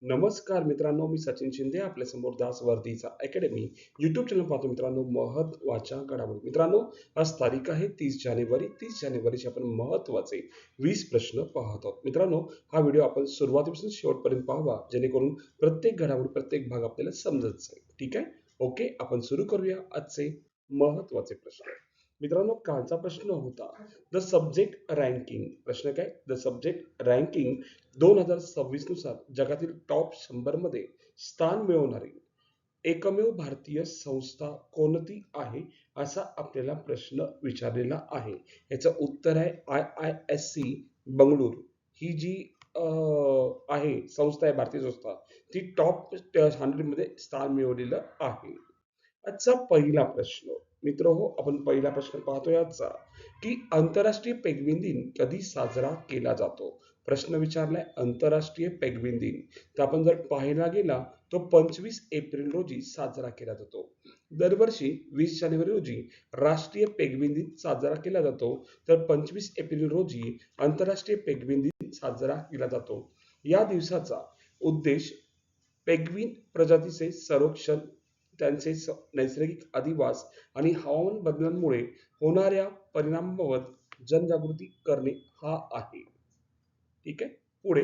नमस्कार मित्रांनो, मी सचिन शिंदे आपल्या समोर दास वर्दीचा अकॅडमी यूट्यूब चॅनल पाहतो. मित्रांनो, महत्वाच्या घडामोडी. मित्रांनो, आज तारीख आहे 30 जानेवारी. 30 जानेवारीचे आपण महत्वाचे 20 प्रश्न पाहत आहोत. मित्रांनो, हा व्हिडिओ आपण सुरुवातीपासून शेवटपर्यंत पाहावा, जेणेकरून प्रत्येक घडामोडी, प्रत्येक भाग आपल्याला समजत जाईल. ठीक आहे? ओके, आपण सुरू करूया आजचे महत्वाचे प्रश्न. मित्रांनो, कालचा प्रश्न होता द सब्जेक्ट रँकिंग. प्रश्न काय? द सब्जेक्ट रँकिंग 2026 नुसार जगातील टॉप 100 मध्ये स्थान मिळवणारी एकमेव भारतीय संस्था कोणती आहे, असा आपल्याला प्रश्न विचारलेला आहे. याचं उत्तर आहे IISc बंगळुरू. ही जी आहे संस्था आहे, भारतीय संस्था, ती टॉप 100 मध्ये स्थान मिळवलेलं आहे. आजचा पहिला प्रश्न. मित्र हो, आपण पहिला प्रश्न पाहतोय आजचा, की आंतरराष्ट्रीय पेंग्विन दिन कधी साजरा केला जातो. प्रश्न विचारलाय आंतरराष्ट्रीय पेंग्विन दिन. तर आपण जर पाहायला गेला तो 25 एप्रिल रोजी साजरा केला जातो. दरवर्षी 20 जानेवारी रोजी राष्ट्रीय पेंग्विन दिन साजरा केला जातो, तर 25 एप्रिल रोजी आंतरराष्ट्रीय पेंग्विन दिन साजरा केला जातो. या दिवसाचा उद्देश पेंग्विन प्रजातीचे संरक्षण, त्यांचे नैसर्गिक अधिवास आणि हवामान बदलांमुळे होणाऱ्या परिणामाबाबत जनजागृती करणे हा आहे. ठीक आहे? पुढे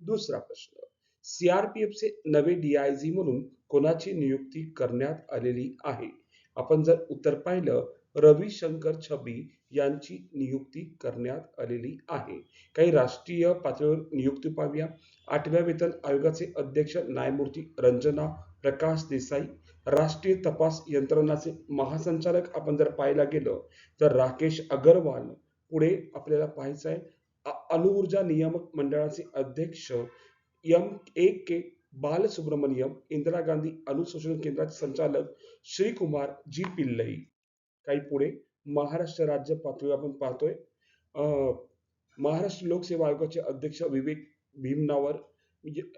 दुसरा प्रश्न. सीआरपीएफचे नवे डीआयजी म्हणून कोणाची नियुक्ती करण्यात आलेली आहे? आपण जर उत्तर पाहिलं, रविशंकर छबी यांची नियुक्ती करण्यात आलेली आहे. काही राष्ट्रीय पातळीवर नियुक्ती पाहूया. 8व्या वेतन आयोगाचे अध्यक्ष न्यायमूर्ती रंजना प्रकाश देसाई. राष्ट्रीय तपास यंत्रणाचे महासंचालक आपण जर पाहायला गेलं तर राकेश अग्रवाल. पुढे आपल्याला पाहायचं आहे अणुऊर्जा नियामक मंडळाचे अध्यक्ष M.A.K. बालसुब्रमण्यम. इंदिरा गांधी अणु संशोधन केंद्राचे संचालक श्रीकुमार जी पिल्लई. काही पुढे महाराष्ट्र राज्य पातळीवर आपण पाहतोय महाराष्ट्र लोकसेवा आयोगाचे अध्यक्ष विवेक भीमनावर.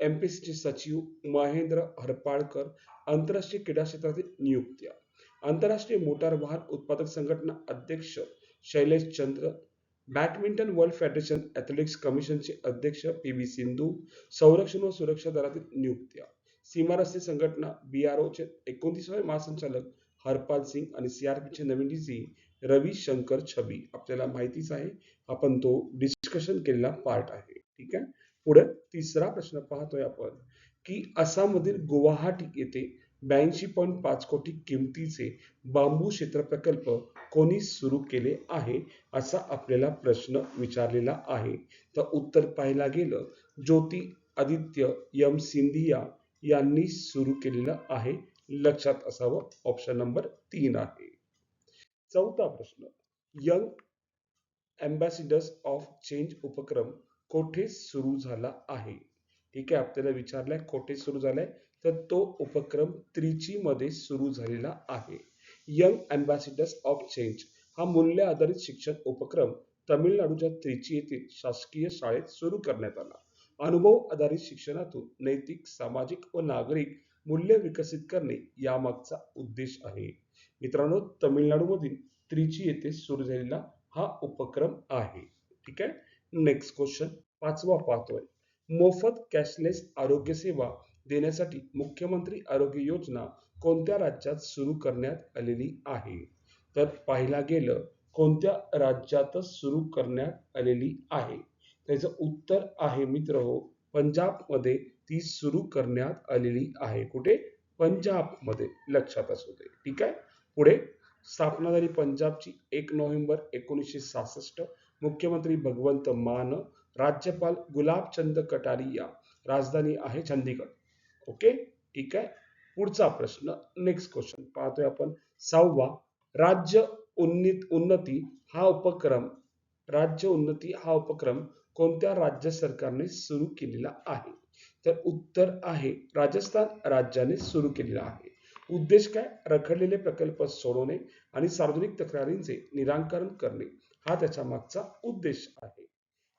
MPSC चे सचिव महेंद्र हरपाळकर. आंतरराष्ट्रीय क्रीडा क्षेत्रातील नियुक्त्या. आंतरराष्ट्रीय मोटार वाहन उत्पादक संघटना अध्यक्ष शैलेश चंद्र. बॅडमिंटन वर्ल्ड फेडरेशन ॲथलेटिक्स कमिशनचे अध्यक्ष PV सिंधू. संरक्षण व सुरक्षा दलातील नियुक्त्या. सीमारस्ते संघटना BRO चे 29वे महासंचालक हरपाल सिंग आणि CRP चे नवीन DC रविशंकर छबी. आपल्याला माहितीच आहे, आपण तो डिस्कशन केलेला पार्ट आहे. ठीक आहे? पुढे तिसरा प्रश्न पाहतोय आपण, की आसाममधील गुवाहाटी येथे 82.5 कोटी किमतीचे बांबू क्षेत्र प्रकल्प कोणी सुरू केले आहे, असा आपल्याला प्रश्न विचारलेला आहे. तर उत्तर पाहायला गेलं ज्योती आदित्य M सिंधिया यांनी सुरू केलेलं आहे. लक्षात असावं, ऑप्शन नंबर 3 आहे. चौथा प्रश्न. यंग अँबॅसिडर्स ऑफ चेंज उपक्रम कोठे सुरू झाला आहे? ठीक आहे, आपल्याला विचारलाय कोठे सुरू झालाय, तर तो उपक्रम त्रिची मध्ये सुरू झालेला आहे. यंग अँबॅसिडर्स ऑफ चेंज हा मूल्य आधारित शिक्षण उपक्रम तमिळनाडूच्या त्रिची येथील शासकीय शाळेत सुरू करण्यात आला. अनुभव आधारित शिक्षणातून नैतिक, सामाजिक व नागरिक मूल्य विकसित करणे यामागचा उद्देश आहे. मित्रांनो, तमिळनाडूमधील त्रिची येथे सुरू झालेला हा उपक्रम आहे. ठीक आहे? नेक्स्ट क्वेश्चन, पाचवा पाहतोय. मोफत कॅशलेस आरोग्य सेवा देण्यासाठी मुख्यमंत्री आरोग्य योजना कोणत्या राज्यात सुरू करण्यात आलेली आहे? तर पाहायला गेलं कोणत्या राज्यात सुरू करण्यात आलेली आहे? त्याचं उत्तर आहे मित्र हो, पंजाबमध्ये ती सुरू करण्यात आलेली आहे. कुठे? पंजाबमध्ये. लक्षात असू दे. ठीक आहे? पुढे स्थापना झाली पंजाबची 1 नोव्हेंबर 1966. मुख्यमंत्री भगवंत मान. राज्यपाल गुलाबचंद कटारिया. राजधानी आहे चंदीगड. ओके? ठीक आहे? पुढचा प्रश्न, नेक्स्ट क्वेश्चन पाहतोय आपण. 6वा. राज्य उन्नती हा उपक्रम कोणत्या राज्य सरकारने सुरू केलेला आहे? तर उत्तर आहे राजस्थान राज्याने सुरू केलेला आहे. उद्देश काय? रखडलेले प्रकल्प सोडवणे आणि सार्वजनिक तक्रारींचे निराकरण करणे हा त्याच्या मागचा उद्देश आहे.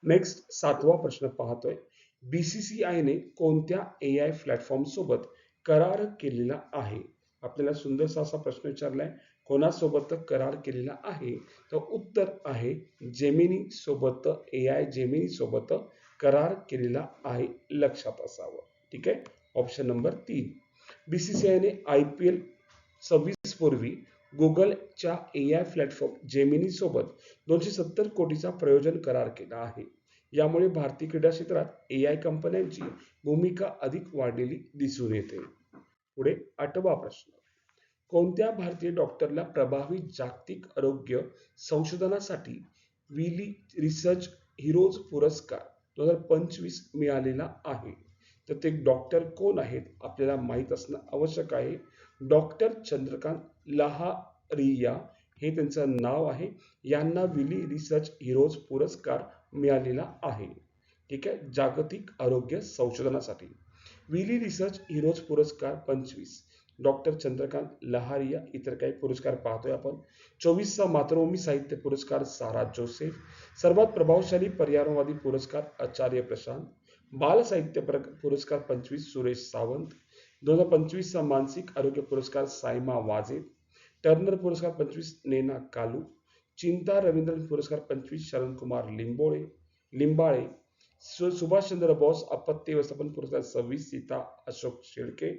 नेक्स्ट 7वा प्रश्न पाहतोय. BCCI ने कोणत्या AI प्लॅटफॉर्म सोबत करार केलेला आहे? आपल्याला सुंदरसा असा प्रश्न विचारलाय, कोणासोबत करार केलेला आहे? तर उत्तर आहे जेमिनी सोबत, AI जेमिनी सोबत करार केलेला आहे. लक्षात असावं. ठीक आहे, ऑप्शन नंबर 3. बीसीसीआयने IPL 26 पूर्वी गुगलच्या AI प्लॅटफॉर्म जेमिनी सोबत 270 कोटीचा प्रयोजन करार केला आहे. यामुळे भारतीय क्रीडा क्षेत्रात AI कंपन्यांची भूमिका अधिक वाढलेली दिसून येते. पुढे 8वा प्रश्न. कोणत्या भारतीय डॉक्टरला प्रभावी जागतिक आरोग्य संशोधनासाठी विली रिसर्च हिरोज पुरस्कार 2025 मिळालेला आहे? तर ते डॉक्टर कोण आहेत आपल्याला माहीत असणं आवश्यक आहे. डॉक्टर चंद्रकांत लहारिया हे त्यांचं नाव आहे. यांना विली रिसर्च हिरोज पुरस्कार मिळालेला आहे. ठीक आहे, जागतिक आरोग्य संशोधनासाठी. विली रिसर्च हिरोज पुरस्कार 25, डॉक्टर चंद्रकांत लहारिया. इतर काही पुरस्कार पाहतोय आपण. 24वा मातृभूमी साहित्य पुरस्कार सारा जोसेफ. सर्वात प्रभावशाली पर्यावरणवादी पुरस्कार आचार्य प्रशांत. बाल साहित्य पुरस्कार 25 सुरेश सावंत. 2025चा मानसिक आरोग्य पुरस्कार सायमा वाजेद. टर्नर पुरस्कार 25 नेना कालू. चिंता रवींद्रन पुरस्कार 25 शरणकुमार लिंबाळे. सुभाषचंद्र बोस आपत्ती व्यवस्थापन पुरस्कार 26 सीता अशोक शेळके.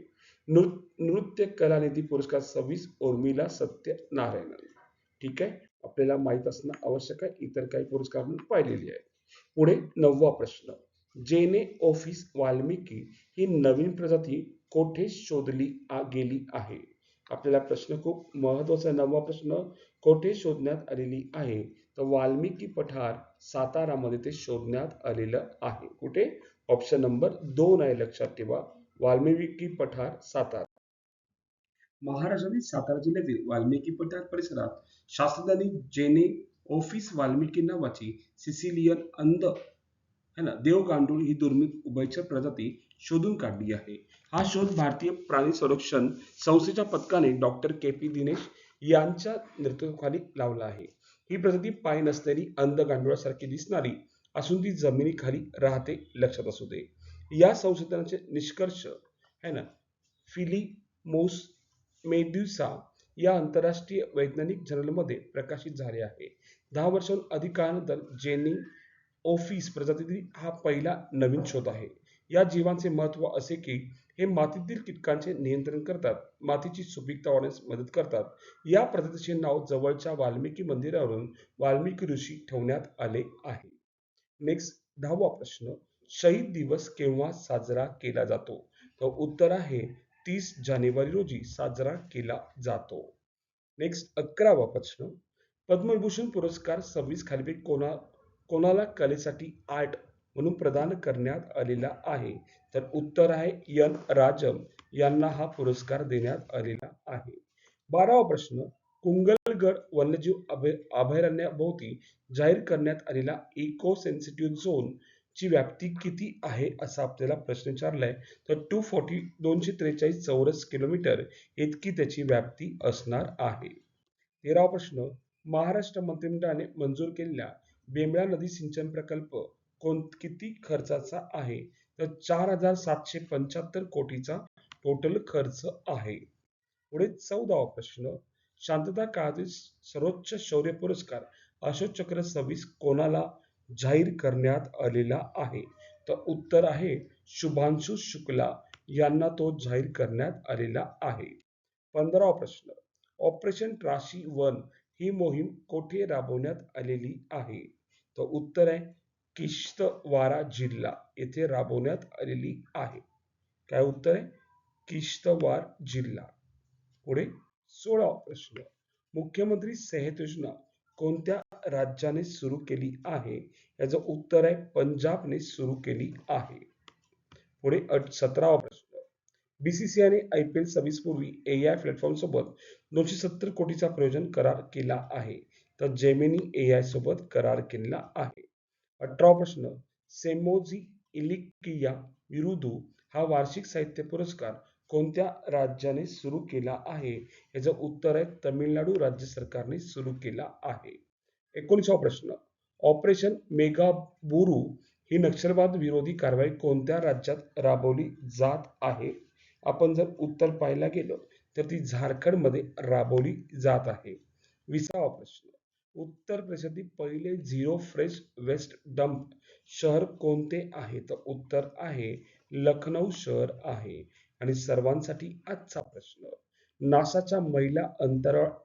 नृत्य कलानिधी पुरस्कार 26 उर्मिला सत्यनारायणन. ठीक आहे, आपल्याला माहित असणं आवश्यक आहे. इतर काही पुरस्कार आपण पाहिलेली आहेत. पुढे 9वा प्रश्न. जेने ऑफिस वाल्मिकी ही नवीन प्रजाती कोठे शोधली गेली आहे? आपल्याला प्रश्न खूप महत्वाचा. 9वा प्रश्न कोठे शोधण्यात आलेली आहे? तर वाल्मिकी पठार सातारामध्ये ते शोधण्यात आलेलं आहे. कुठे? ऑप्शन नंबर 2 आहे, लक्षात ठेवा. वाल्मिकी पठार सातारा. महाराष्ट्रातील सातारा जिल्ह्यातील वाल्मिकी पठार परिसरात शास्त्रज्ञांनी जेने ऑफिस वाल्मिकी नावाची सिसिलियन अंध देवगांडूळ ही दुर्मिळ उभयचर प्रजाती शोधून काढली आहे. हा शोध भारतीय प्राणी संरक्षण संस्थेच्या पथकाने डॉक्टर KP दिनेश यांच्या नेतृत्वाखाली लावला आहे. ही प्रजाती पाय नसलेली अंध गांडुळासारखी दिसणारी असून ती जमिनीखाली राहते, लक्षात असू दे. या संशोधनाचे निष्कर्ष फिलिमोस मेड्युसा या आंतरराष्ट्रीय वैज्ञानिक जर्नलमध्ये प्रकाशित झाले आहे. 10 वर्षांहून अधिक काळानंतर जेनी ऑफिस प्रजातीतील हा पहिला नवीन शोध आहे. या जीवांचे महत्व असे की हे मातीतील कीटकांचे नियंत्रण करतात, मातीची सुपीकता वाढवण्यास मदत करतात. या प्रजातीचे नाव जवळच्या वाल्मिकी मंदिरावरून वाल्मिकी ऋषी ठेवण्यात आले आहे. नेक्स्ट 10वा प्रश्न. शहीद दिवस केव्हा साजरा केला जातो? तर उत्तर आहे 30 जानेवारी रोजी साजरा केला जातो. नेक्स्ट 11वा प्रश्न. पद्मविभूषण पुरस्कार 26 खालीलपैकी कोणाला कलेसाठी आर्ट म्हणून प्रदान करण्यात आलेला आहे? तर उत्तर आहे N राजम यांना हा पुरस्कार देण्यात आलेला आहे. 12वा प्रश्न. कुंगलगड वन्यजीव अभयारण्याभोवती जाहीर करण्यात आलेला इको सेन्सिटिव्ह झोन ची व्याप्ती किती आहे असा आपल्याला प्रश्न विचारलाय. तर 243 चौरस किलोमीटर इतकी त्याची व्याप्ती असणार आहे. 13वा प्रश्न. महाराष्ट्र मंत्रिमंडळाने मंजूर केलेला बेंबळा नदी सिंचन प्रकल्प किती खर्चाचा आहे? तर 4,775 कोटीचा टोटल खर्च आहे. पुढे 14वा प्रश्न. शांतता काळातील सर्वोच्च शौर्य पुरस्कार अशोक चक्र 26 कोणाला जाहीर करण्यात आलेला आहे? तर उत्तर आहे शुभांशु शुक्ला यांना तो जाहीर करण्यात आलेला आहे. 15वा प्रश्न. ऑपरेशन त्राशी 1 ही मोहीम कोठे राबवण्यात आलेली आहे? तर उत्तर आहे किश्तवार जिल्हा येथे राबवण्यात आलेली आहे. काय उत्तर आहे? किश्तवार जिल्हा. पुढे 16वा प्रश्न. मुख्यमंत्री सेहत योजना कोणत्या राज्याने सुरू केली आहे? याचं उत्तर आहे पंजाबने सुरू केली आहे. पुढे 17वा प्रश्न. बीसीसीआयने IPL 26 पूर्वी AI प्लॅटफॉर्म सोबत 270 कोटीचा प्रयोजन करार केला आहे. तर जेमिनी AI सोबत करार केलेला आहे. 18वा प्रश्न. सेमोजी इलिकिया विरुदू हा वार्षिक साहित्य पुरस्कार कोणत्या राज्याने सुरू केला आहे? याचं उत्तर आहे तमिळनाडू राज्य सरकारने सुरू केला आहे. 19वा प्रश्न. ऑपरेशन मेगाबुरू ही नक्षलवाद विरोधी कारवाई कोणत्या राज्यात राबवली जात आहे? आपण जर उत्तर पाहायला गेलो तर ती झारखंडमध्ये राबवली जात आहे. 20वा प्रश्न. उत्तर प्रदेशातील पहिले झिरो फ्रेश वेस्ट डंप शहर कोणते आहे? तर उत्तर आहे लखनौ शहर आहे. आणि सर्वांसाठी आजचा प्रश्न, नासाच्या महिला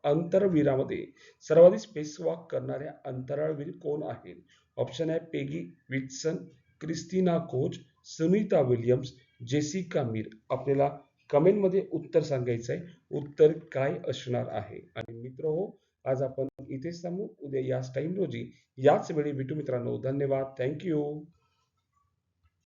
अंतरवीरामध्ये सर्वाधिक स्पेसवॉक करणाऱ्या अंतराळवीर कोण आहेत? ऑप्शन आहे पेगी Wilson, Christina coach, Sunita Williams, Jessica Mir. आपल्याला कमेंटमध्ये उत्तर सांगायचं आहे. उत्तर काय असणार आहे? आणि मित्र हो, आज आपण इथेच थांबू. उद्या याच टाइम रोजी याच वेळी भेटू मित्रांनो. धन्यवाद. थँक्यू.